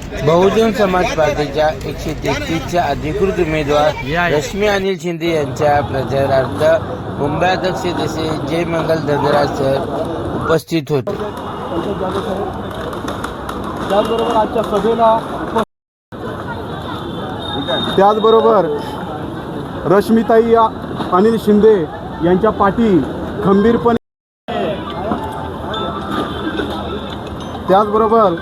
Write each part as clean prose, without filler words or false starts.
बहुजन समाज पार्टीच्या 133च्या अधिकृत उमेदवार रश्मी अनिल शिंदे यांच्या प्रचारार्थ मुंबई अध्यक्ष तसेच जय मंगल धनराज सर उपस्थित होते। त्याचबरोबर आजच्या सभेला त्याचबरोबर रश्मीताई अनिल शिंदे यांच्या पाठी खंबीरपणे, त्याचबरोबर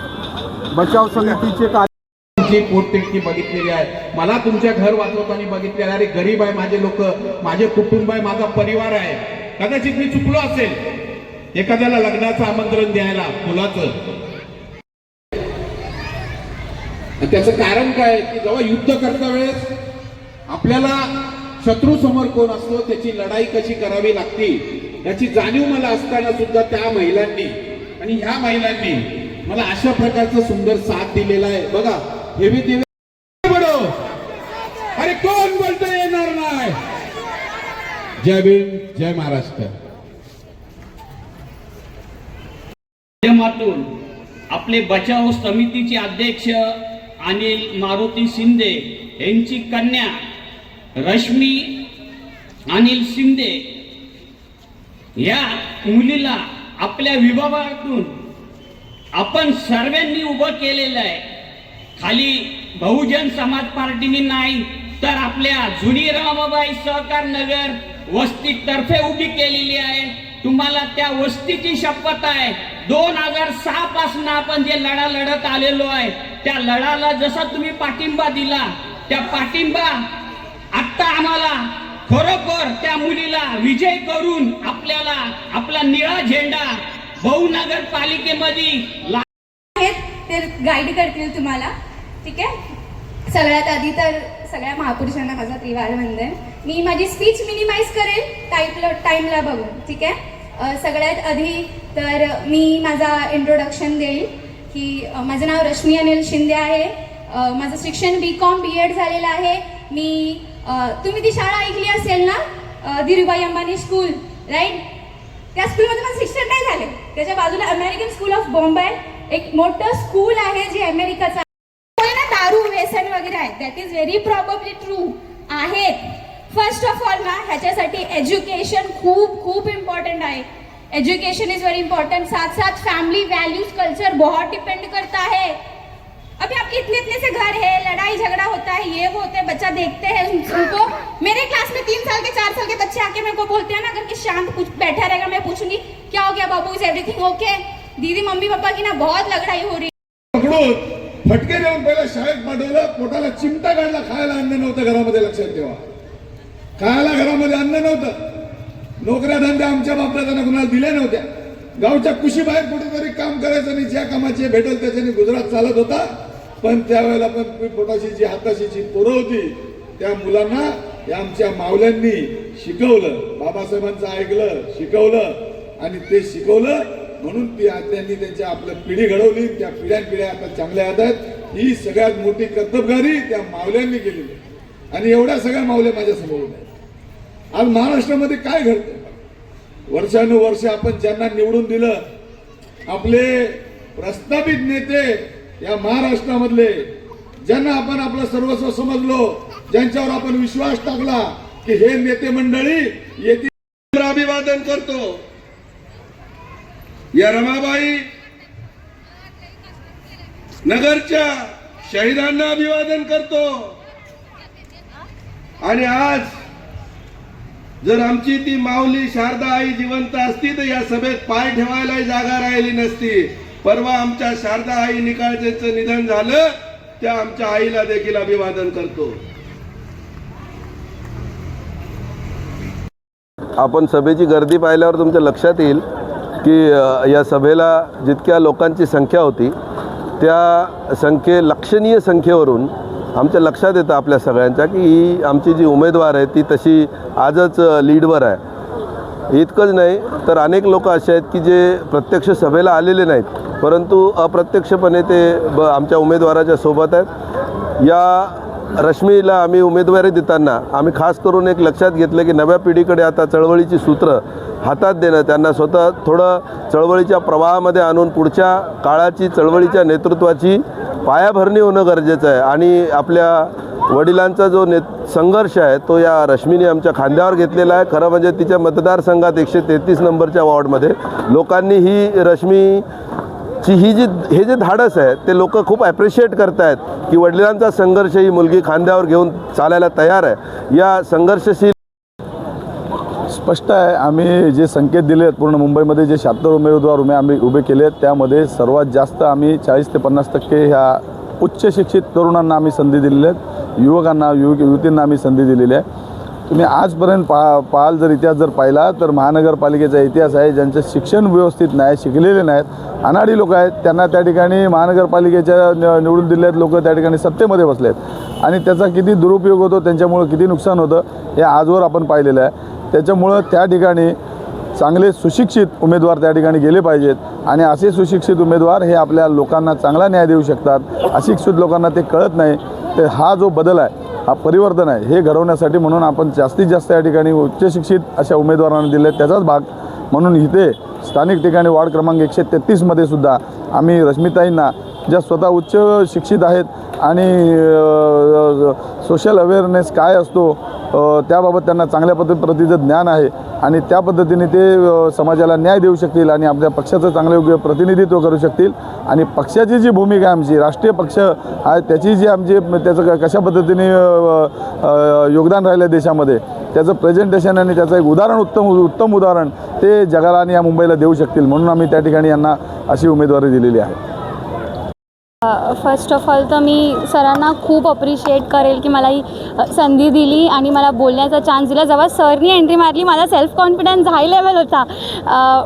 बचाव समितीचे कार्य पोटतिडकी बघितलेली आहे। मला तुमच्या घर वाचवताना बघितलेलं आहे। अरे गरीब आहे माझे लोक, माझे कुटुंब आहे, माझा परिवार आहे। कदाचित मी चुकलो असेल एखाद्याला लग्नाचं आमंत्रण द्यायला मुलाचं, त्याचं कारण काय की जेव्हा युद्ध करता वेळेस आपल्याला शत्रू समोर कोण असतो त्याची लढाई कशी करावी लागते याची जाणीव मला असताना सुद्धा त्या महिलांनी आणि ह्या महिलांनी मला अशा प्रकारचं सुंदर साथ दिलेला आहे। बघा हेवी देवी बडो, अरे कोण बोलतो येणार नाही। जय भीम, जय महाराष्ट्र। माध्यमातून आपले बचाव समितीचे अध्यक्ष अनिल मारुती शिंदे यांची कन्या रश्मी अनिल शिंदे या मुलीला आपल्या विभागातून आपण सर्वांनी उभं केलेलं आहे। खाली बहुजन समाज पार्टीने नाही तर आपल्या जुनी रमाबाई सहकार नगर वस्तीतर्फे उभी केलेली आहे। तुम्हाला त्या वस्तीची शपथ आहे। 2006 पासून आपण जे लढा लढत आलेलो आहे त्या लढाला जसा तुम्ही पाठिंबा दिला त्या पाठिंबा आता आम्हाला खरोखर त्या मुलीला विजय करून आपल्याला आपला निळा झेंडा बहुनगरपालिकेमध्ये ते गाईड करतील तुम्हाला, ठीक आहे। सगळ्यात आधी तर सगळ्या महापुरुषांना माझा त्रिवार वंदन। मी माझी स्पीच मिनिमाइज करेल टाइमला बघून, ठीक आहे। सगळ्यात आधी तर मी माझा इंट्रोडक्शन देईल की माझं नाव रश्मी अनिल शिंदे आहे। माझं शिक्षण BCom B.Ed झालेलं आहे। मी तुम्ही ती शाळा ऐकली असेल ना, धीरूभाई अंबानी स्कूल, राईट? त्या स्कूलमध्ये माझं शिक्षण नाही झाले। त्याच्या बाजूला अमेरिकन स्कूल ऑफ बॉम्बे एक मोठं स्कूल आहे जे अमेरिकाचं ना, दारू व्यसन वगैरे आहे, that is very probably true आहे। फर्स्ट ऑफ ऑल ना ह्याच्यासाठी एज्युकेशन खूप खूप इम्पॉर्टंट आहे। Education is very important. साथ साथ फैमिली वैल्यूज कल्चर बहुत डिपेंड करता है। अभी आपके इतने से घर है, लड़ाई झगड़ा होता है, ये वो होते हैं, बच्चा देखते हैं उनको। मेरे क्लास में 3 साल के 4 साल के बच्चे आके मेरे को बोलते हैं ना, अगर कि शांत कुछ बैठा रहेगा, मैं पूछूंगी क्या हो गया बाबू, इज एवरीथिंग ओके? दीदी मम्मी पापा की ना बहुत लड़ाई हो रही है। फटके देऊन पहिला शाळेत पाठवलं, पोटाला चिमटा काढला, खायला अन्न नव्हतं घरामध्ये, लक्षात ठेवा। खायला घरामध्ये अन्न नव्हतं, नोकऱ्या धंद्या आमच्या बापदादांना कुणाला दिल्या नव्हत्या। गावच्या कुशीबाहेर कुठेतरी काम करायचं आणि ज्या कामाचे भेटल त्याच्याने गुजरात चालत होता। पण त्यावेळेला पण पोटाशी जी हाताशीची पोरं होती त्या मुलांना या आमच्या मावल्यांनी शिकवलं, बाबासाहेबांचं ऐकलं, शिकवलं आणि ते शिकवलं म्हणून त्यांनी त्यांच्या आपल्या पिढी घडवली। त्या पिढ्या आता चांगल्या आहेत। ही सगळ्यात मोठी कर्तबगारी त्या मावल्यांनी केलेली आणि एवढ्या सगळ्या मावल्या माझ्या समोर आहेत। आज महाराष्ट्रामध्ये काय घडतं? वर्षानुवर्ष आपण ज्यांना निवडून दिलं, आपले प्रस्थापित नेते या महाराष्ट्रामधले, ज्यांना आपण आपलं सर्वस्व समजलो, ज्यांच्यावर आपण विश्वास टाकला की हे नेते मंडळी येतील, अभिवादन करतो। या रमाबाई नगरच्या शहीदांना अभिवादन करतो। आणि आज जर आमची ती माऊली शारदा आई जिवंत असती तर या सभेत पाय ठेवायला जागा राहिली नसती। परवा आमच्या शारदा आई निकाळजेचं निधन झालं, त्या आमच्या आईला देखील अभिवादन करतो। आपण सभेची गर्दी पाहिल्यावर तुमच्या लक्षात येईल की या सभेला जितक्या लोकांची संख्या होती त्या लक्षणीय संख्येवरून आमच्या लक्षात येतं आपल्या सगळ्यांच्या की ही आमची जी उमेदवार आहे ती तशी आजच लीडवर आहे। इतकंच नाही तर अनेक लोक असे आहेत की जे प्रत्यक्ष सभेला आलेले नाहीत, परंतु अप्रत्यक्षपणे ते आमच्या उमेदवाराच्या सोबत आहेत। या रश्मीला आम्ही उमेदवारी देताना आम्ही खास करून एक लक्षात घेतलं की नव्या पिढीकडे आता चळवळीची सूत्र हातात देणं, त्यांना स्वतः थोडं चळवळीच्या प्रवाहामध्ये आणून पुढच्या काळाची चळवळीच्या नेतृत्वाची पायाभरणी होणं गरजेचं आहे आणि आपल्या वडिलांचा जो संघर्ष आहे तो या रश्मीने आमच्या खांद्यावर घेतलेला आहे. खरं म्हणजे तिच्या मतदारसंघात 133 नंबरच्या वॉर्डमध्ये लोकांनी ही रश्मीची हे जे धाडस आहे ते लोक खूप ॲप्रिशिएट करत आहेत की वडिलांचा संघर्ष ही मुलगी खांद्यावर घेऊन चालायला तयार आहे. या संघर्षशील स्पष्ट आहे, आम्ही जे संकेत दिले आहेत पूर्ण मुंबईमध्ये जे 76 उमेदवार आम्ही उभे केले आहेत त्यामध्ये सर्वात जास्त आम्ही 40 ते 50% ह्या उच्च शिक्षित तरुणांना आम्ही संधी दिलेल्या आहेत, युवकांना युवतींना आम्ही संधी दिलेली आहे. तुम्ही आजपर्यंत पाहाल जर इतिहास जर पाहिला तर महानगरपालिकेचा इतिहास आहे ज्यांचं शिक्षण व्यवस्थित नाही, शिकलेले नाहीत, अनाडी लोक आहेत, त्यांना त्या ठिकाणी महानगरपालिकेच्या निवडून दिलेत लोक त्या ठिकाणी सत्तेमध्ये बसले आहेत आणि त्याचा किती दुरुपयोग होतो, त्यांच्यामुळं किती नुकसान होतं हे आजवर आपण पाहिलेलं आहे. त्याच्यामुळं त्या ठिकाणी चांगले सुशिक्षित उमेदवार त्या ठिकाणी गेले पाहिजेत आणि असे सुशिक्षित उमेदवार हे आपल्या लोकांना चांगला न्याय देऊ शकतात. अशिक्षित लोकांना ते कळत नाही. तर हा जो बदल आहे, हा परिवर्तन आहे, हे घडवण्यासाठी म्हणून आपण जास्तीत जास्त या ठिकाणी उच्च शिक्षित अशा उमेदवारांना दिले. त्याचाच भाग म्हणून इथे स्थानिक ठिकाणी वार्ड क्रमांक 133मध्ये सुद्धा आम्ही रश्मीताईंना ज्या स्वतः उच्च शिक्षित आहेत आणि सोशल अवेअरनेस काय असतो त्याबाबत त्यांना चांगल्या पद्धतीचं ज्ञान आहे आणि त्या पद्धतीने ते समाजाला न्याय देऊ शकतील आणि आपल्या पक्षाचं चांगलं योग्य प्रतिनिधित्व करू शकतील. आणि पक्षाची जी भूमिका आहे आमची, राष्ट्रीय पक्ष आहे त्याची जी आमची त्याचं कशा पद्धतीने योगदान राहिलं देशामध्ये त्याचं प्रेझेंटेशन आणि त्याचं एक उदाहरण उत्तम उदाहरण ते जगाला आणि या मुंबईला देऊ शकतील म्हणून आम्ही त्या ठिकाणी यांना अशी उमेदवारी दिलेली आहे. फर्स्ट ऑफ ऑल तर मी सरांना खूप अप्रिशिएट करेल की मला ही संधी दिली आणि मला बोलण्याचा चान्स दिला. जेव्हा सरनी एंट्री मारली माझा सेल्फ कॉन्फिडन्स हाय लेवल होता.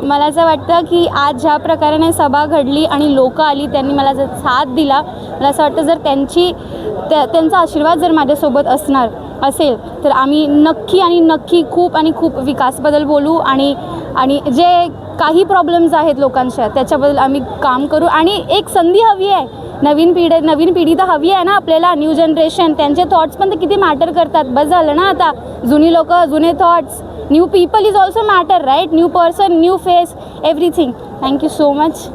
मला असं वाटतं की आज ज्या प्रकारे सभा घडली आणि लोकं आली त्यांनी मला जर साथ दिला, मला असं वाटतं जर त्यांचा आशीर्वाद जर माझ्यासोबत असेल तर आम्ही नक्की खूप विकासबद्दल बोलू आणि जे काही प्रॉब्लेम्स आहेत लोकांच्या त्याच्याबद्दल आम्ही काम करू. आणि एक संधी हवी आहे, नवीन पिढी तर हवी आहे ना आपल्याला, न्यू जनरेशन, त्यांचे थॉट्स पण तर किती मॅटर करतात. बस झालं ना आता, जुनी लोक जुने thoughts, new people is also matter right, new person, new face, everything. Thank you so much.